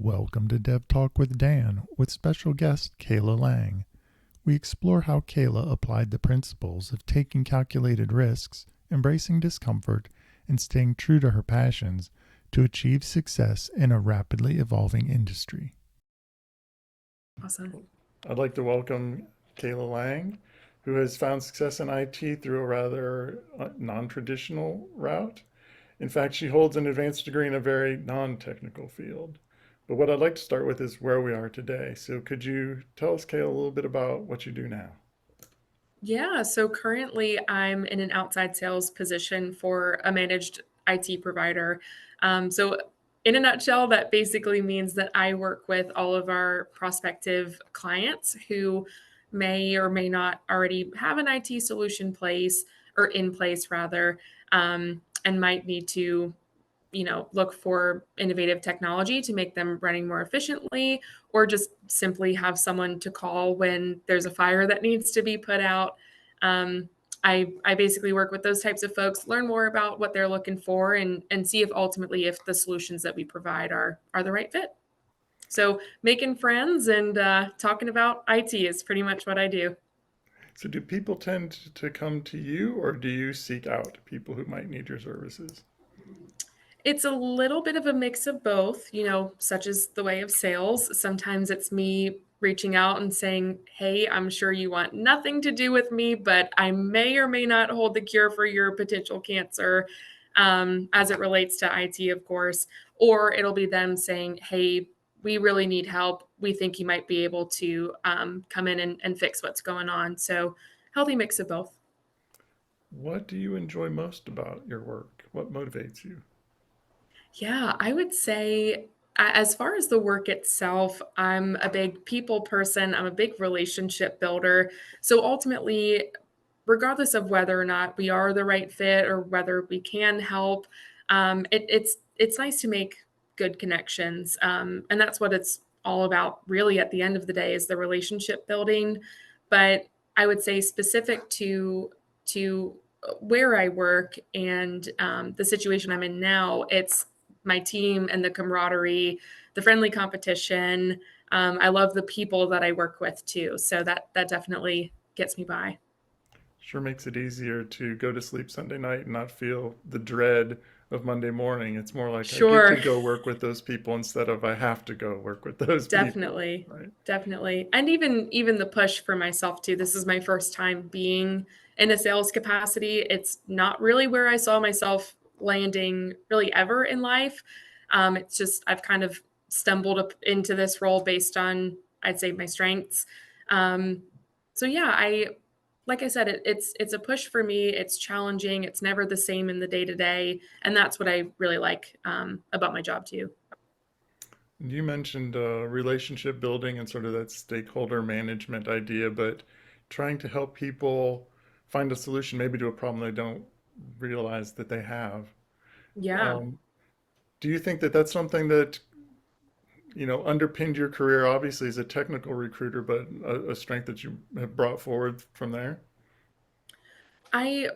Welcome to Dev Talk with Dan, with special guest Kayla Lange. We explore how Kayla applied the principles of taking calculated risks, embracing discomfort, and staying true to her passions to achieve success in a rapidly evolving industry. Awesome. I'd like to welcome Kayla Lange, who has found success in IT through a rather non-traditional route. In fact, she holds an advanced degree in a very non-technical field. But what I'd like to start with is where we are today. So could you tell us, Kayla, a little bit about what you do now? Yeah, so currently I'm in an outside sales position for a managed IT provider. So, in a nutshell, that basically means that I work with all of our prospective clients who may or may not already have an IT solution place or in place rather, and might need to look for innovative technology to make them running more efficiently, or just simply have someone to call when there's a fire that needs to be put out. I basically work with those types of folks, learn more about what they're looking for, and see if ultimately if the solutions that we provide are the right fit. So making friends and talking about IT is pretty much what I do. So do people tend to come to you, or do you seek out people who might need your services? It's a little bit of a mix of both, such as the way of sales. Sometimes it's me reaching out and saying, "Hey, I'm sure you want nothing to do with me, but I may or may not hold the cure for your potential cancer," as it relates to IT, of course. Or it'll be them saying, "Hey, we really need help. We think you might be able to come in and fix what's going on." So, healthy mix of both. What do you enjoy most about your work? What motivates you? Yeah, I would say as far as the work itself, I'm a big people person. I'm a big relationship builder. So ultimately, regardless of whether or not we are the right fit or whether we can help, it's nice to make good connections, and that's what it's all about. Really, at the end of the day, is the relationship building. But I would say specific to where I work and the situation I'm in now, it's my team and the camaraderie, the friendly competition. I love the people that I work with too. So that definitely gets me by. Sure makes it easier to go to sleep Sunday night and not feel the dread of Monday morning. It's more like I get to Sure. go work with those people instead of I have to go work with those people, Definitely. right? Definitely. And even the push for myself too. This is my first time being in a sales capacity. It's not really where I saw myself landing really ever in life. It's just I've kind of stumbled up into this role based on, I'd say, my strengths. Um, so yeah, I like I said, it's a push for me. It's challenging. It's never the same in the day to day, and that's what I really like about my job too. You mentioned relationship building and sort of that stakeholder management idea, but trying to help people find a solution maybe to a problem they don't realize that they have. Yeah. Um, do you think that that's something that, underpinned your career, obviously as a technical recruiter, but a strength that you have brought forward from there? I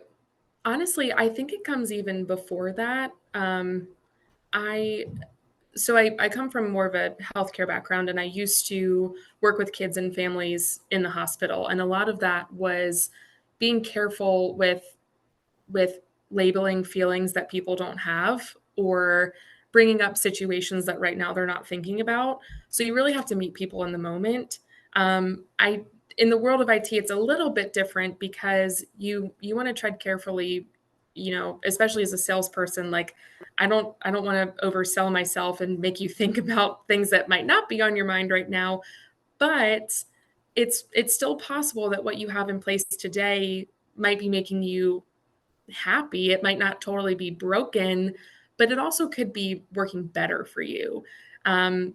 honestly, I think it comes even before that. I I come from more of a healthcare background, and I used to work with kids and families in the hospital, and a lot of that was being careful with labeling feelings that people don't have, or bringing up situations that right now they're not thinking about. So you really have to meet people in the moment. I In the world of IT, it's a little bit different because you want to tread carefully, especially as a salesperson. Like I don't want to oversell myself and make you think about things that might not be on your mind right now, but it's still possible that what you have in place today might be making you happy. It might not totally be broken, but it also could be working better for you.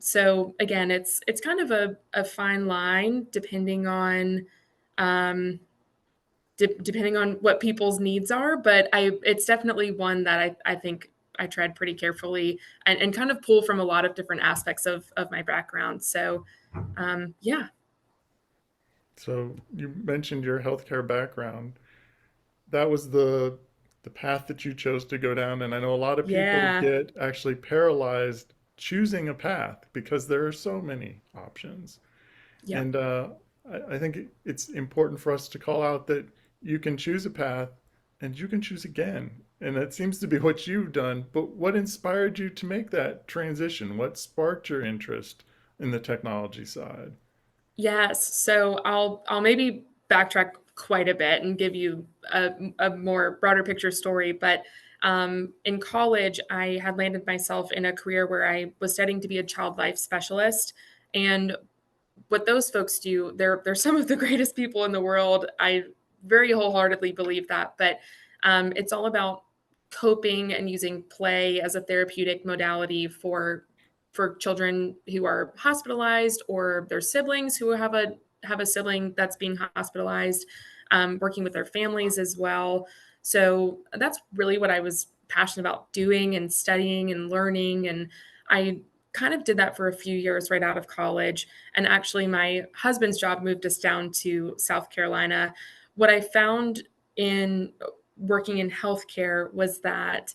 So again, it's kind of a fine line um, depending on what people's needs are. But it's definitely one that I think I tread pretty carefully and kind of pull from a lot of different aspects of my background. So yeah, So you mentioned your healthcare background. That was the path that you chose to go down, and I know a lot of people yeah, get actually paralyzed choosing a path because there are so many options. Yep. And I think it's important for us to call out that you can choose a path and you can choose again. And that seems to be what you've done. But what inspired you to make that transition? What sparked your interest in the technology side? Yes. So I'll maybe backtrack quite a bit and give you a more broader picture story. But in college, I had landed myself in a career where I was studying to be a child life specialist. And what those folks do, they're some of the greatest people in the world. I very wholeheartedly believe that. But it's all about coping and using play as a therapeutic modality for children who are hospitalized or their siblings who have a sibling that's being hospitalized, working with their families as well. So that's really what I was passionate about doing and studying and learning. And I kind of did that for a few years right out of college. And actually, my husband's job moved us down to South Carolina. What I found in working in healthcare was that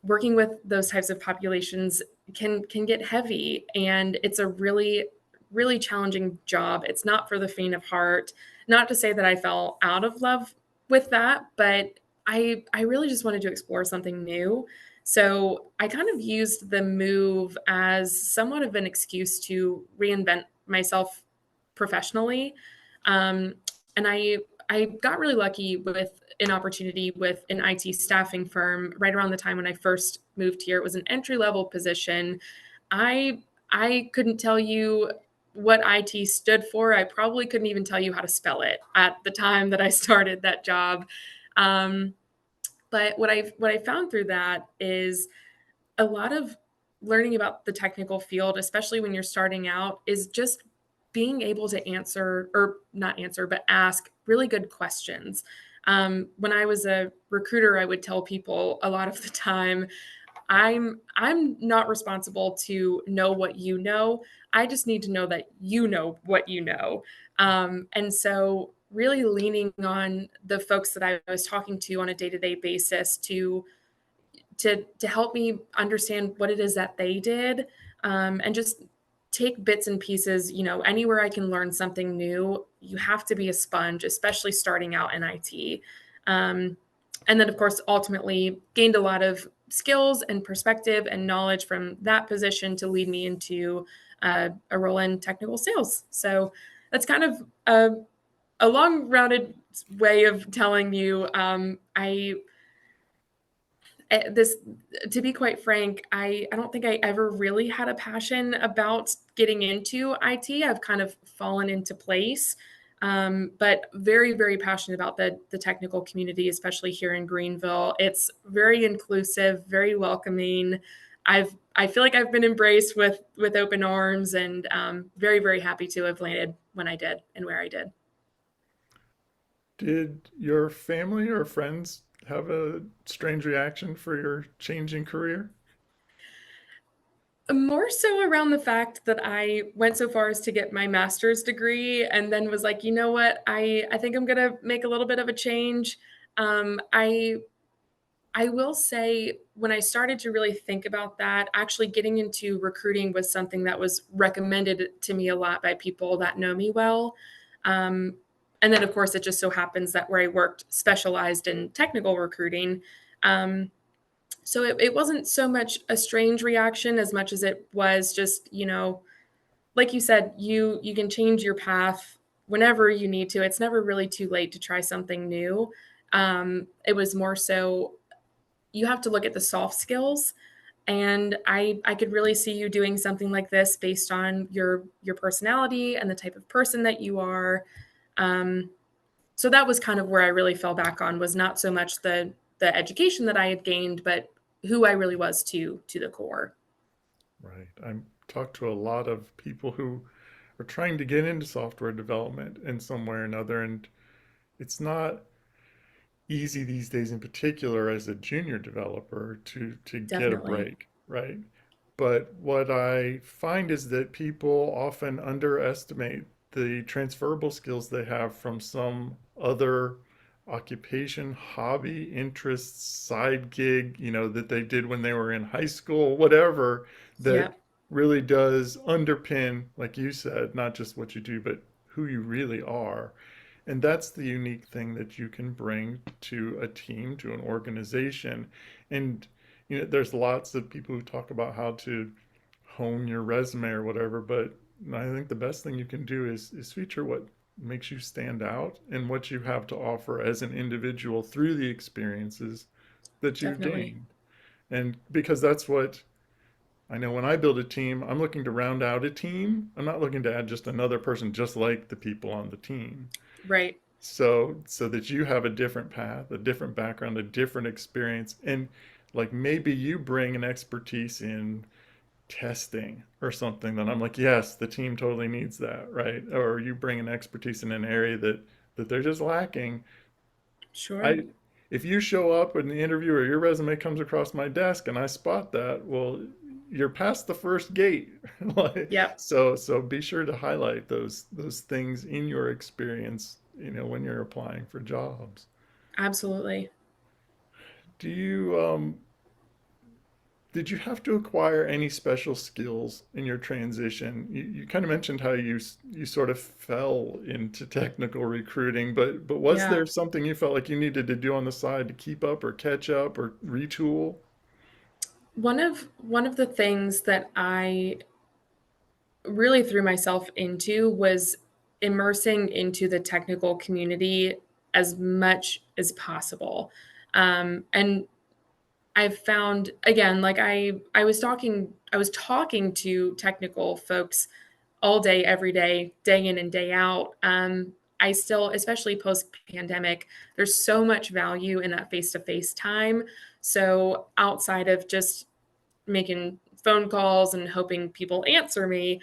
working with those types of populations can get heavy, and it's a really challenging job. It's not for the faint of heart. Not to say that I fell out of love with that, but I really just wanted to explore something new. So I kind of used the move as somewhat of an excuse to reinvent myself professionally. um, and I got really lucky with an opportunity with an IT staffing firm right around the time when I first moved here. It was an entry level position. I I couldn't tell you what IT stood for. I probably couldn't even tell you how to spell it at the time that I started that job. Um, but what I found through that is a lot of learning about the technical field, especially when you're starting out, is just being able to answer, or not answer, but ask really good questions. When I was a recruiter, I would tell people a lot of the time, I'm not responsible to know what you know. I just need to know that you know what you know. And so really leaning on the folks that I was talking to on a day-to-day basis to help me understand what it is that they did, and just take bits and pieces. Anywhere I can learn something new, you have to be a sponge, especially starting out in IT. And then of course ultimately gained a lot of skills and perspective and knowledge from that position to lead me into a role in technical sales. So that's kind of a long rounded way of telling you, this to be quite frank, I don't think I ever really had a passion about getting into IT. I've kind of fallen into place. But very passionate about the technical community, especially here in Greenville. It's very inclusive, very welcoming. I feel like I've been embraced with open arms, and very happy to have landed when I did and where I did. Did your family or friends have a strange reaction for your changing career? More so around the fact that I went so far as to get my master's degree and then was like, you know what, I think I'm gonna make a little bit of a change. I will say when I started to really think about that, actually getting into recruiting was something that was recommended to me a lot by people that know me well. Um, and then, of course, it just so happens that where I worked specialized in technical recruiting. Um, so it wasn't so much a strange reaction as much as it was just, like you said, you can change your path whenever you need to. It's never really too late to try something new. It was more so you have to look at the soft skills, and I could really see you doing something like this based on your personality and the type of person that you are. Um, so that was kind of where I really fell back on, was not so much the education that I had gained, but who I really was to the core. Right. I talked to a lot of people who are trying to get into software development in some way or another, and it's not easy these days, in particular as a junior developer, to get a Definitely. break, right? But what I find is that people often underestimate the transferable skills they have from some other occupation, hobby, interests, side gig, that they did when they were in high school, whatever, that Yep. really does underpin, like you said, not just what you do, but who you really are. And that's the unique thing that you can bring to a team, to an organization. And there's lots of people who talk about how to hone your resume or whatever, but I think the best thing you can do is feature what makes you stand out and what you have to offer as an individual through the experiences that you've Definitely. gained. And because that's what I know when I build a team, I'm looking to round out a team. I'm not looking to add just another person just like the people on the team. Right. So that you have a different path, a different background, a different experience, and like maybe you bring an expertise in testing or something that I'm like, yes, the team totally needs that, right? Or you bring an expertise in an area that they're just lacking. Sure. I If you show up in the interview or your resume comes across my desk and I spot that, well, you're past the first gate. Like, Yep. so be sure to highlight those things in your experience, when you're applying for jobs. Absolutely. Do you Did you have to acquire any special skills in your transition? You kind of mentioned how you sort of fell into technical recruiting, but was Yeah. there something you felt like you needed to do on the side to keep up or catch up or retool? One of the things that I really threw myself into was immersing into the technical community as much as possible. And I've found again, like I was talking to technical folks all day, every day in and day out. I still, especially post pandemic, there's so much value in that face to face time. So outside of just making phone calls and hoping people answer me,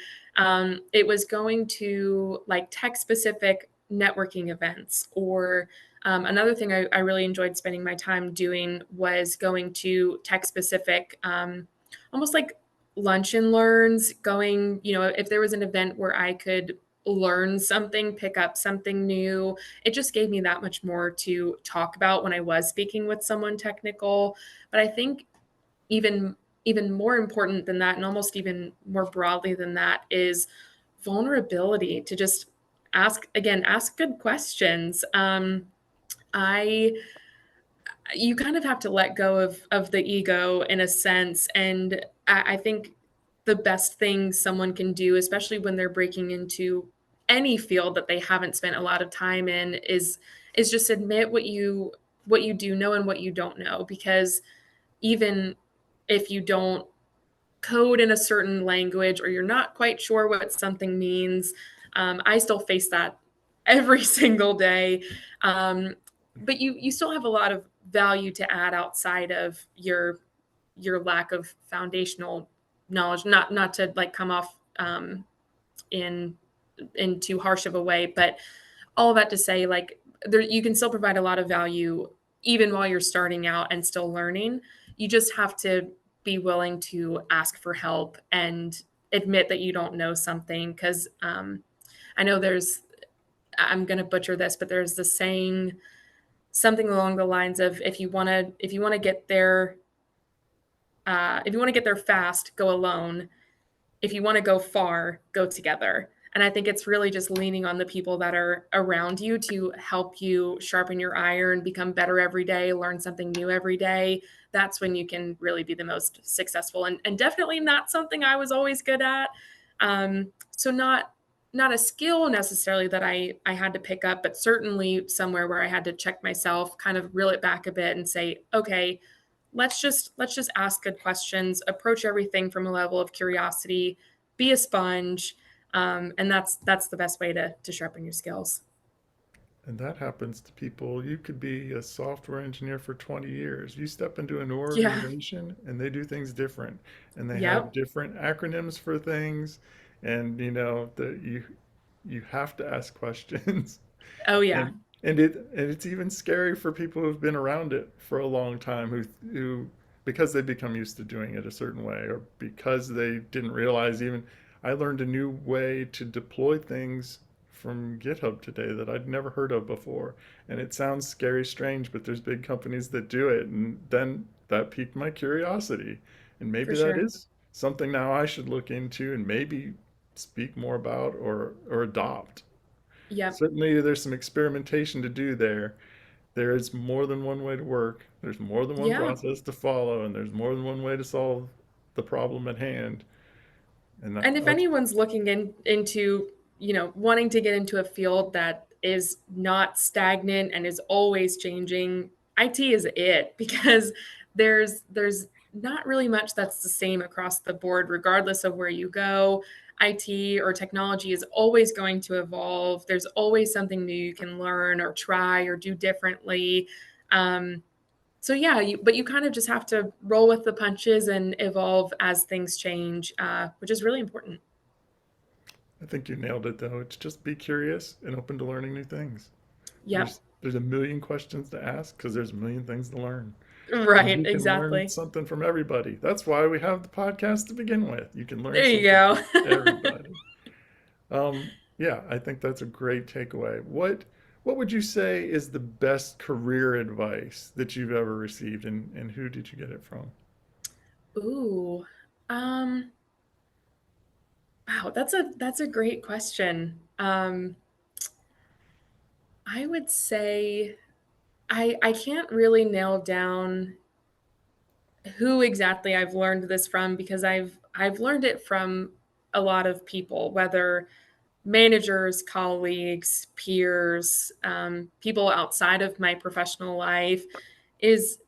it was going to like tech specific networking events or another thing I really enjoyed spending my time doing was going to tech specific, almost like lunch and learns, going, if there was an event where I could learn something, pick up something new, it just gave me that much more to talk about when I was speaking with someone technical. But I think even even more important than that and almost even more broadly than that is vulnerability to just ask good questions. I You kind of have to let go of the ego in a sense, and I think the best thing someone can do, especially when they're breaking into any field that they haven't spent a lot of time in, is just admit what you do know and what you don't know, because even if you don't code in a certain language or you're not quite sure what something means. I still face that every single day. Um, but you still have a lot of value to add outside of your lack of foundational knowledge. Not to like come off in in too harsh of a way, but all of that to say, like, there you can still provide a lot of value even while you're starting out and still learning. You just have to be willing to ask for help and admit that you don't know something. Because I know I'm going to butcher this, but there's the saying something along the lines of if you want to get there if you want to get there fast, go alone. If you want to go far, go together. And I think it's really just leaning on the people that are around you to help you sharpen your iron, become better every day, learn something new every day. That's when you can really be the most successful. And definitely not something I was always good at. So not a skill necessarily that I had to pick up, but certainly somewhere where I had to check myself, kind of reel it back a bit and say, okay, let's just ask good questions, approach everything from a level of curiosity, be a sponge, and that's the best way to sharpen your skills. And that happens to people. You could be a software engineer for 20 years. You step into a new Yeah. organization and they do things different and they have Yep. different acronyms for things. And you have to ask questions. Oh yeah. And it's even scary for people who've been around it for a long time who because they become used to doing it a certain way or because they didn't realize even I learned a new way to deploy things from GitHub today that I'd never heard of before. And it sounds scary strange, but there's big companies that do it and then that piqued my curiosity. And For maybe that sure. is something now I should look into and maybe speak more about or adopt. Yep. Certainly, there's some experimentation to do there. There is more than one way to work. There's more than one Yeah. process to follow, and there's more than one way to solve the problem at hand. And And if that's anyone's looking into, wanting to get into a field that is not stagnant and is always changing, IT is it because there's not really much that's the same across the board regardless of where you go. IT or technology is always going to evolve. There's always something new you can learn or try or do differently. Um, so yeah, but you kind of just have to roll with the punches and evolve as things change, which is really important. I think you nailed it though. It's just be curious and open to learning new things. Yep. There's a million questions to ask because there's a million things to learn. And Right, you can learn exactly. something from everybody. That's why we have the podcast to begin with. You can learn There you something go. from everybody. Yeah, I think that's a great takeaway. What would you say is the best career advice that you've ever received, and who did you get it from? Ooh. Um, wow, that's a great question. I would say I can't really nail down who exactly I've learned this from because I've learned it from a lot of people, whether managers, colleagues, peers, people outside of my professional life, is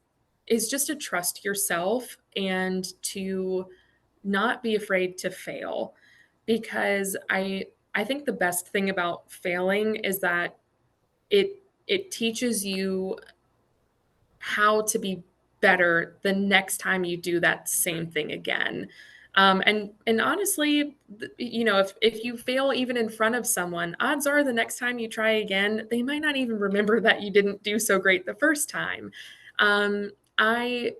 is just to trust yourself and to not be afraid to fail because I think the best thing about failing is that it teaches you how to be better the next time you do that same thing again. And honestly, if you fail even in front of someone, odds are the next time you try again, they might not even remember that you didn't do so great the first time. Um, I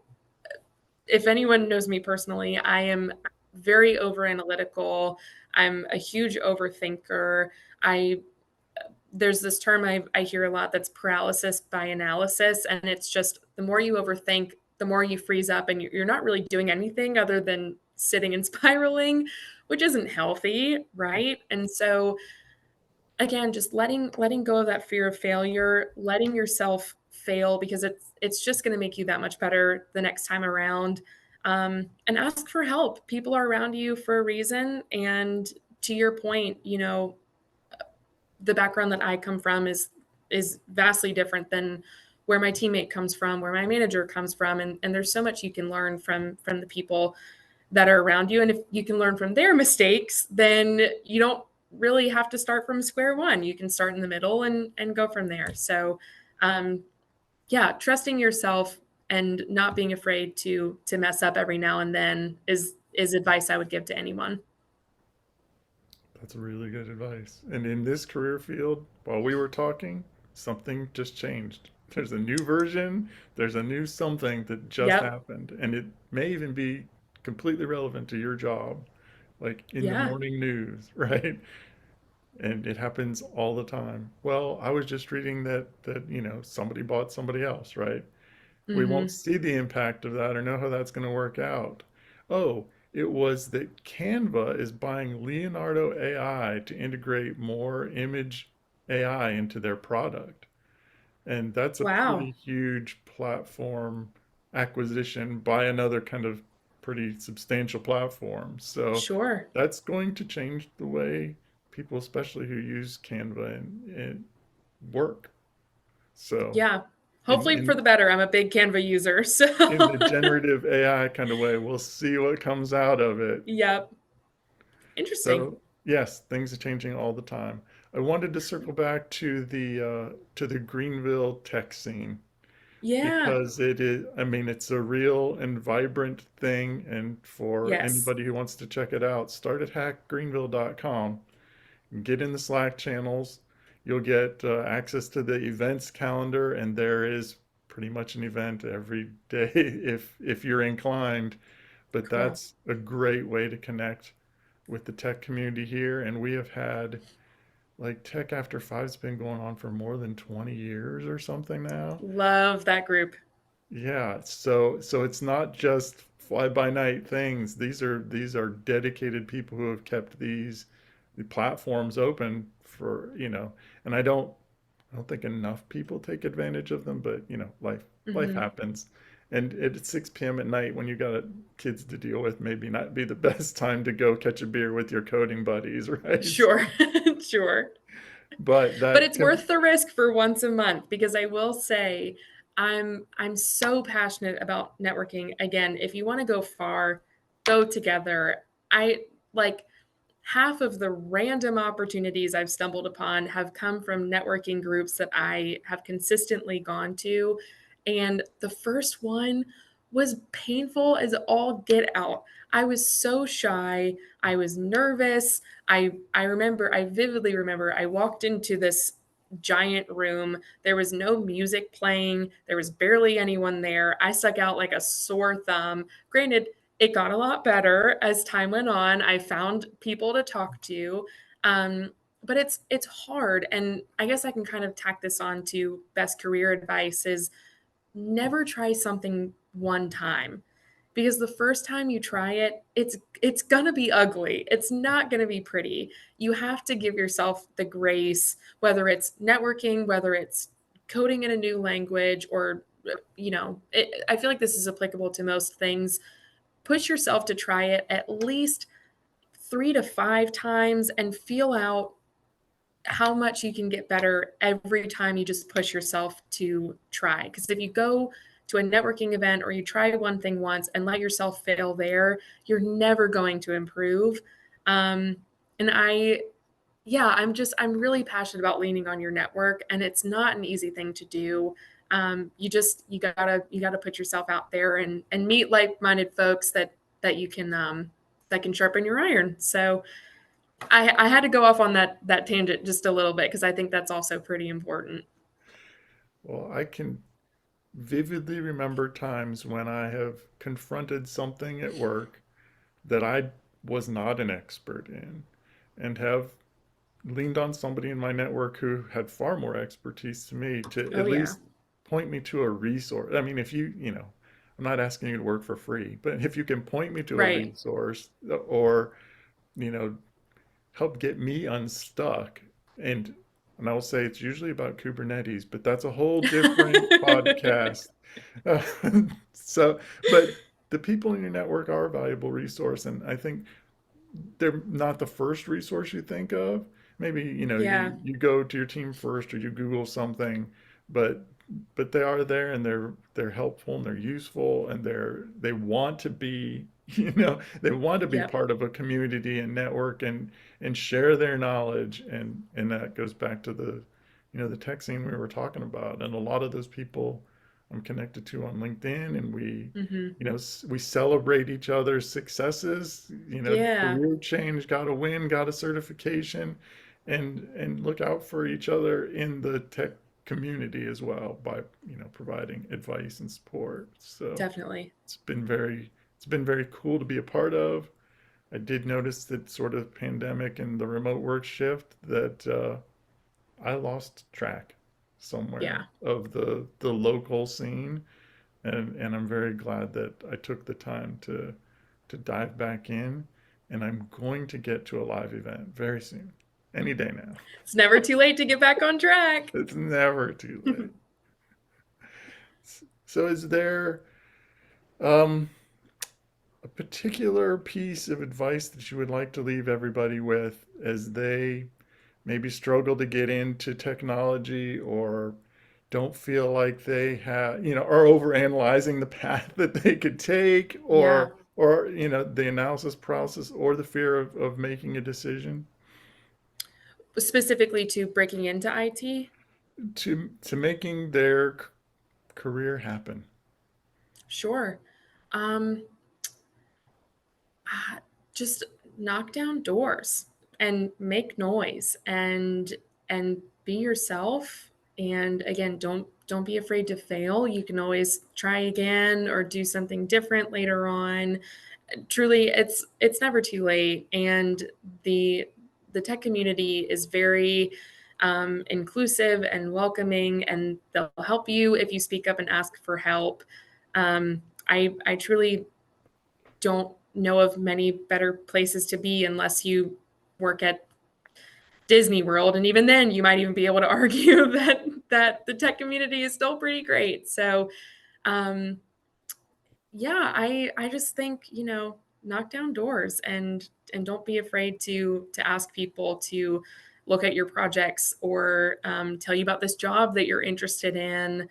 If anyone knows me personally, I am very over analytical. I'm a huge overthinker. I There's this term I hear a lot that's paralysis by analysis. And it's just the more you overthink, the more you freeze up and you're not really doing anything other than sitting and spiraling, which isn't healthy. Right. And so again, just letting go of that fear of failure, letting yourself fail because it's just going to make you that much better the next time around. And ask for help. People are around you for a reason. And to your point, the background that I come from is vastly different than where my teammate comes from, where my manager comes from, and there's so much you can learn from the people that are around you. And if you can learn from their mistakes, then you don't really have to start from square one. You can start in the middle and go from there. So, um, yeah, trusting yourself and not being afraid to mess up every now and then is advice I would give to anyone. That's really good advice. And in this career field, while we were talking, something just changed. There's a new version, there's a new something that just Yep. happened, and it may even be completely relevant to your job, like in the Yeah. morning news, right? And it happens all the time. Well, I was just reading that somebody bought somebody else, right? We won't Hmm. see the impact of that or know how that's going to work out. Oh, it was that Canva is buying Leonardo AI to integrate more image AI into their product. And that's a Wow. pretty huge platform acquisition by another kind of pretty substantial platform. So Sure. that's going to change the way people, especially who use Canva, and work. So Yeah. in, Hopefully for in the better. I'm a big Canva user. So, in the generative AI kind of way. We'll see what comes out of it. yep. Interesting. So yes, things are changing all the time. I wanted to circle back to the Greenville tech scene Yeah. because it is, I mean, it's a real and vibrant thing. And for Yes. anybody who wants to check it out, start at hackgreenville.com. Get in the Slack channels. You'll get access to the events calendar, and there is pretty much an event every day if you're inclined. But Cool. that's a great way to connect with the tech community here. And we have had like Tech After Five's been going on for more than 20 years or something now. Love that group. Yeah, so it's not just fly by night things. These are dedicated people who have kept the platforms open for, and I don't think enough people take advantage of them, but life Hmm. happens. And at 6 p.m. at night when you got kids to deal with, maybe not be the best time to go catch a beer with your coding buddies, right? Sure. Sure. But But that it's can, worth the risk for once a month because I will say I'm so passionate about networking. Again, if you want to go far, go together. I like half of the random opportunities I've stumbled upon have come from networking groups that I have consistently gone to. And the first one was painful as all get out. I was so shy. I was nervous. I vividly remember I walked into this giant room. There was no music playing. There was barely anyone there. I stuck out like a sore thumb. Granted, it got a lot better as time went on. I found people to talk to. Um, but it's hard. And I guess I can kind of tack this on to best career advice is never try something one time because the first time you try it it's going to be ugly. It's not going to be pretty. You have to give yourself the grace, whether it's networking, whether it's coding in a new language, or I feel like this is applicable to most things. Push yourself to try it at least 3 to 5 times and feel out how much you can get better every time you just push yourself to try. Because if you go to a networking event or you try one thing once and let yourself fail there, you're never going to improve. Um, and I'm really passionate about leaning on your network, and it's not an easy thing to do. You gotta put yourself out there and meet like-minded folks that can sharpen your iron. So I had to go off on that tangent just a little bit because I think that's also pretty important. well, I can vividly remember times when I have confronted something at work that I was not an expert in and have leaned on somebody in my network who had far more expertise to me to Oh at yeah. least point me to a resource. I mean, if I'm not asking you to work for free, but if you can point me to a Right. resource or, you know, help get me unstuck. And I'll say it's usually about Kubernetes, but that's a whole different podcast. Uh, so, but the people in your network are a valuable resource, and I think they're not the first resource you think of. Maybe, Yeah. you go to your team first or you Google something, but they are there and they're helpful and they're useful and they want to be, they want to be Yep. part of a community and network and share their knowledge and that goes back to the tech scene we were talking about. And a lot of those people I'm connected to on LinkedIn, and Hmm. we celebrate each other's successes, Yeah. career change, got a win, got a certification, and look out for each other in the tech community as well by, providing advice and support. So Definitely. it's been very cool to be a part of. I did notice that sort of pandemic and the remote work shift that I lost track Yeah. somewhere of the local scene, and I'm very glad that I took the time to dive back in, and I'm going to get to a live event very soon, any day now. It's never too late to get back on track. It's never too late. So, is there um, a particular piece of advice that you would like to leave everybody with as they maybe struggle to get into technology or don't feel like they have, are overanalyzing the path that they could take Yeah. or the analysis process or the fear of making a decision Specifically to breaking into IT. to making their career happen? Sure. Um, just knock down doors and make noise and be yourself. And again, don't be afraid to fail. You can always try again or do something different later on. Truly, it's never too late. And the the tech community is very inclusive and welcoming, and they'll help you if you speak up and ask for help. I truly don't know of many better places to be unless you work at Disney World, and even then, you might even be able to argue that the tech community is still pretty great. So, um, yeah, I just think, knock down doors and don't be afraid to ask people to look at your projects or tell you about this job that you're interested in.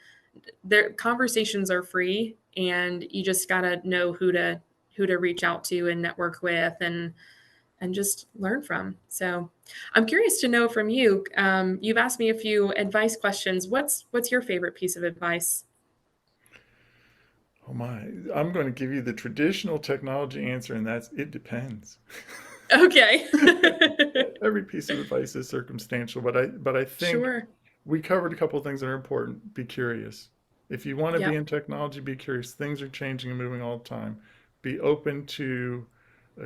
Their conversations are free, and you just gotta know who to reach out to and network with and just learn from. So I'm curious to know from you. You've asked me a few advice questions. What's your favorite piece of advice? Oh my, I'm going to give you the traditional technology answer, and that's it depends. Okay. Every piece of advice is circumstantial, but I think Sure. we covered a couple of things that are important. Be curious. If you want to be Yep. in technology, be curious. Things are changing and moving all the time. Be open to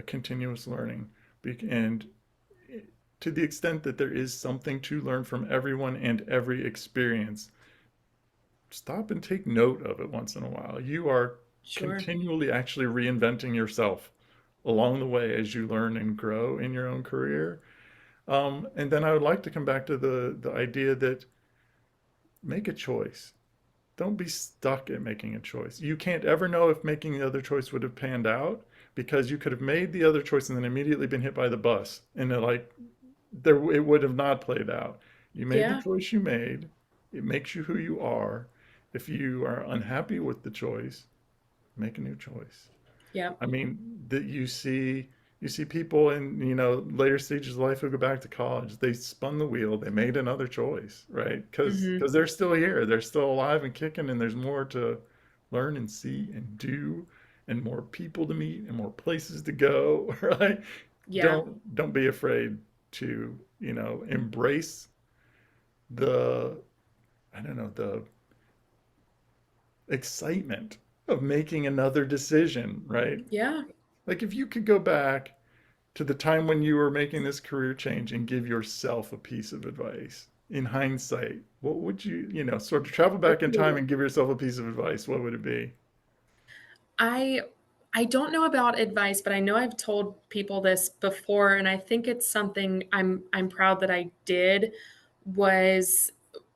continuous learning. And to the extent that there is something to learn from everyone and every experience, stop and take note of it once in a while. You are Sure. continually actually reinventing yourself along the way as you learn and grow in your own career. And then I would like to come back to the idea that make a choice. Don't be stuck at making a choice. You can't ever know if making the other choice would have panned out because you could have made the other choice and then immediately been hit by the bus, and it would have not played out. You made the Yeah. choice you made. It makes you who you are. If you are unhappy with the choice, make a new choice. Yep. I mean, that you see people in later stages of life who go back to college. They spun the wheel. They made another choice, right? Because Hmm. they're still here. They're still alive and kicking, and there's more to learn and see and do, and more people to meet and more places to go. Right? Yeah. Don't be afraid to embrace the I don't know the excitement of making another decision. Right? Yeah. Like if you could go back to the time when you were making this career change and give yourself a piece of advice in hindsight, what would sort of travel back in time Ooh. and give yourself a piece of advice? What would it be? I I don't know about advice, but I know I've told people this before, and I think it's something I'm proud that I did was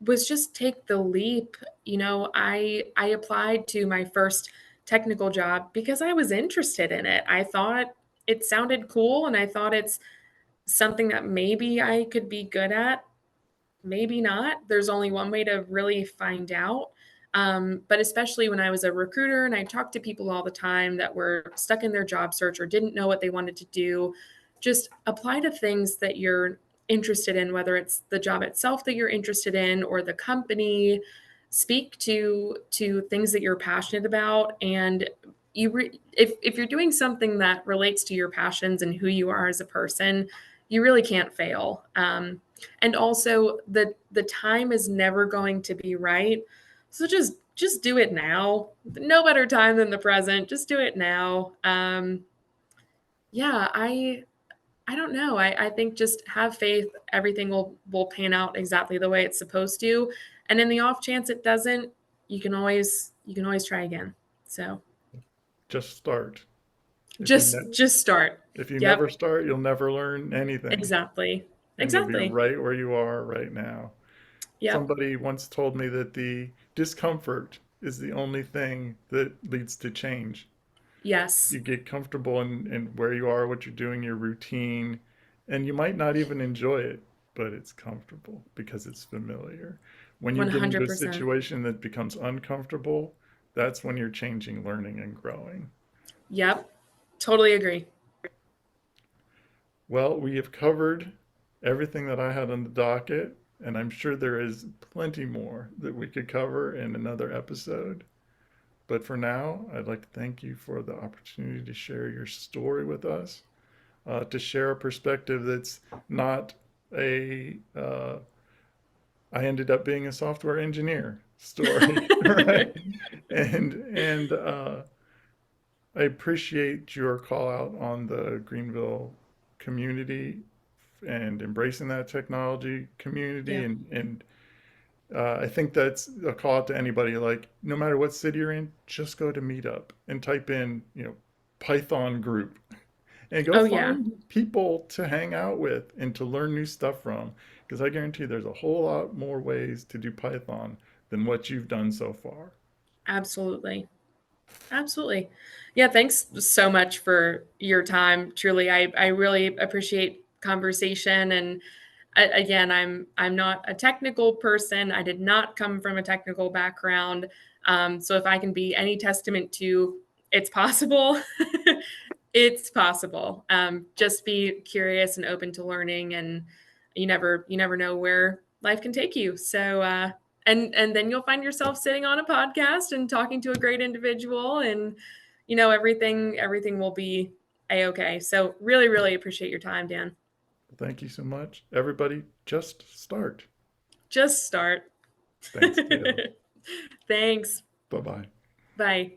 was just take the leap. I applied to my first technical job because I was interested in it. I thought it sounded cool, and I thought it's something that maybe I could be good at. Maybe not. There's only one way to really find out. But especially when I was a recruiter and I talked to people all the time that were stuck in their job search or didn't know what they wanted to do, just apply to things that you're interested in, whether it's the job itself that you're interested in or the company. Speak to things that you're passionate about, and if you're doing something that relates to your passions and who you are as a person, you really can't fail. And also the time is never going to be right, so just do it now. No better time than the present. Just do it now. Yeah, I don't know. I think just have faith. Everything will pan out exactly the way it's supposed to, and in the off chance it doesn't, you can always try again. So Just start. If you just start. if you never Yep, start, you'll never learn anything, exactly, and you'll be exactly. right where you are right now. Yep. Somebody once told me that the discomfort is the only thing that leads to change. Yes. You get comfortable in where you are, what you're doing, your routine, and you might not even enjoy it, but it's comfortable because it's familiar. When you get into a 100%. situation that becomes uncomfortable, that's when you're changing, learning, and growing. Yep. Totally agree. Well, we have covered everything that I had on the docket, and I'm sure there is plenty more that we could cover in another episode. But for now, I'd like to thank you for the opportunity to share your story with us, to share a perspective that's not a I ended up being a software engineer story, right? And I appreciate your call out on the Greenville community and embracing that technology community. Yeah. And I think that's a call out to anybody. Like, no matter what city you're in, just go to Meetup and type in, Python group and go Oh yeah. find people to hang out with and to learn new stuff from. Because I guarantee there's a whole lot more ways to do Python than what you've done so far. Absolutely. Absolutely. Yeah, thanks so much for your time. Truly, I really appreciate conversation. And again, I'm not a technical person. I did not come from a technical background. So if I can be any testament to it's possible, it's possible. Just be curious and open to learning, and you never know where life can take you. So and then you'll find yourself sitting on a podcast and talking to a great individual, and everything will be a-okay. So really appreciate your time, Dan. Thank you so much. Everybody, just start. Just start. Thanks, Kayla. Thanks. Bye bye. Bye.